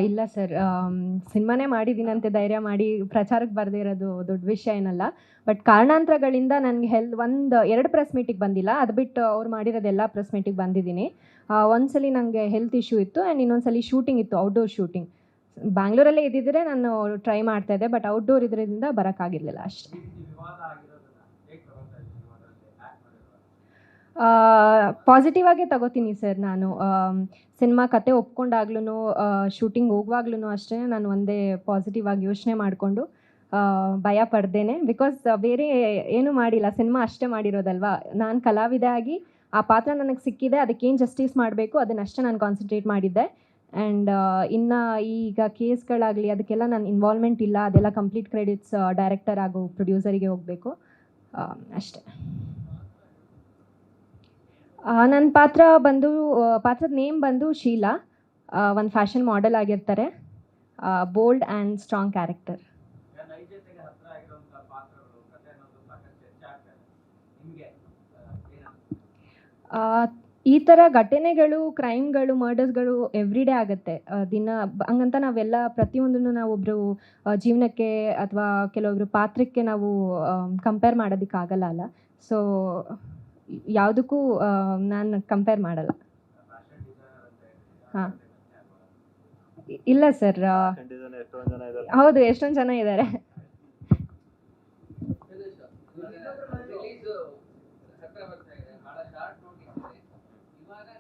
ಇಲ್ಲ ಸರ್, ಸಿನಿಮಾನೇ ಮಾಡಿದ್ದೀನಂತೆ ಧೈರ್ಯ ಮಾಡಿ ಪ್ರಚಾರಕ್ಕೆ ಬರದೇ ಇರೋದು ದೊಡ್ಡ ವಿಷಯ ಏನಲ್ಲ. ಬಟ್ ಕಾರಣಾಂತರಗಳಿಂದ ನನಗೆ ಒಂದು 2 ಪ್ರೆಸ್ ಮೀಟಿಗೆ ಬಂದಿಲ್ಲ. ಅದು ಬಿಟ್ಟು ಅವ್ರು ಮಾಡಿರೋದೆಲ್ಲ ಪ್ರೆಸ್ ಮೀಟಿಗೆ ಬಂದಿದ್ದೀನಿ. ಒಂದ್ಸಲಿ ನನಗೆ ಹೆಲ್ತ್ ಇಶ್ಯೂ ಇತ್ತು ಆ್ಯಂಡ್ ಇನ್ನೊಂದ್ಸಲಿ ಶೂಟಿಂಗ್ ಇತ್ತು, ಔಟ್ಡೋರ್ ಶೂಟಿಂಗ್. ಬ್ಯಾಂಗ್ಳೂರಲ್ಲೇ ಇದ್ದಿದ್ದರೆ ನಾನು ಟ್ರೈ ಮಾಡ್ತಾಯಿದ್ದೆ, ಬಟ್ ಔಟ್ಡೋರ್ ಇದರಿಂದ ಬರೋಕ್ಕಾಗಿರಲಿಲ್ಲ ಅಷ್ಟೇ. ಪಾಸಿಟಿವ್ ಆಗೇ ತಗೋತೀನಿ ಸರ್ ನಾನು. ಸಿನಿಮಾ ಕತೆ ಒಪ್ಕೊಂಡಾಗ್ಲೂ, ಶೂಟಿಂಗ್ ಹೋಗುವಾಗ್ಲೂ ಅಷ್ಟೇ ನಾನು ಒಂದೇ ಪಾಸಿಟಿವ್ ಆಗಿ ಯೋಚನೆ ಮಾಡಿಕೊಂಡು ಭಯ ಪಡ್ದೇನೆ. ಬಿಕಾಸ್ ಬೇರೆ ಏನೂ ಮಾಡಿಲ್ಲ, ಸಿನಿಮಾ ಅಷ್ಟೇ ಮಾಡಿರೋದಲ್ವಾ. ನಾನು ಕಲಾವಿದೆ ಆಗಿ ಆ ಪಾತ್ರ ನನಗೆ ಸಿಕ್ಕಿದೆ, ಅದಕ್ಕೇನು ಜಸ್ಟಿಸ್ ಮಾಡಬೇಕು ಅದನ್ನಷ್ಟೇ ನಾನು ಕಾನ್ಸಂಟ್ರೇಟ್ ಮಾಡಿದ್ದೆ. ಆ್ಯಂಡ್ ಇನ್ನು ಈಗ ಕೇಸ್ಗಳಾಗಲಿ ಅದಕ್ಕೆಲ್ಲ ನನ್ನ ಇನ್ವಾಲ್ವ್ಮೆಂಟ್ ಇಲ್ಲ. ಅದೆಲ್ಲ ಕಂಪ್ಲೀಟ್ ಕ್ರೆಡಿಟ್ಸ್ ಡೈರೆಕ್ಟರ್ ಹಾಗೂ ಪ್ರೊಡ್ಯೂಸರಿಗೆ ಹೋಗಬೇಕು ಅಷ್ಟೇ. ನನ್ನ ಪಾತ್ರದ ನೇಮ್ ಬಂದು ಶೀಲಾ. ಒಂದು ಫ್ಯಾಷನ್ ಮಾಡೆಲ್ ಆಗಿರ್ತಾರೆ. Bold and strong character. ಈ ಥರ ಘಟನೆಗಳು, ಕ್ರೈಮ್ಗಳು, ಮರ್ಡರ್ಸ್ಗಳು ಎವ್ರಿ ಡೇ ಆಗುತ್ತೆ ದಿನ. ಹಂಗಂತ ನಾವೆಲ್ಲ ಪ್ರತಿಯೊಂದನ್ನು ನಾವೊಬ್ಬರು ಜೀವನಕ್ಕೆ ಅಥವಾ ಕೆಲವೊಬ್ಬರು ಪಾತ್ರಕ್ಕೆ ನಾವು ಕಂಪೇರ್ ಮಾಡೋದಕ್ಕಾಗಲ್ಲ ಅಲ್ಲ. ಸೊ ಯಾವುದಕ್ಕೂ ನಾನು ಕಂಪೇರ್ ಮಾಡಲ್ಲ. ಹಾಂ, ಇಲ್ಲ ಸರ್. ಹೌದು, ಎಷ್ಟೊಂದು ಜನ ಇದ್ದಾರೆ.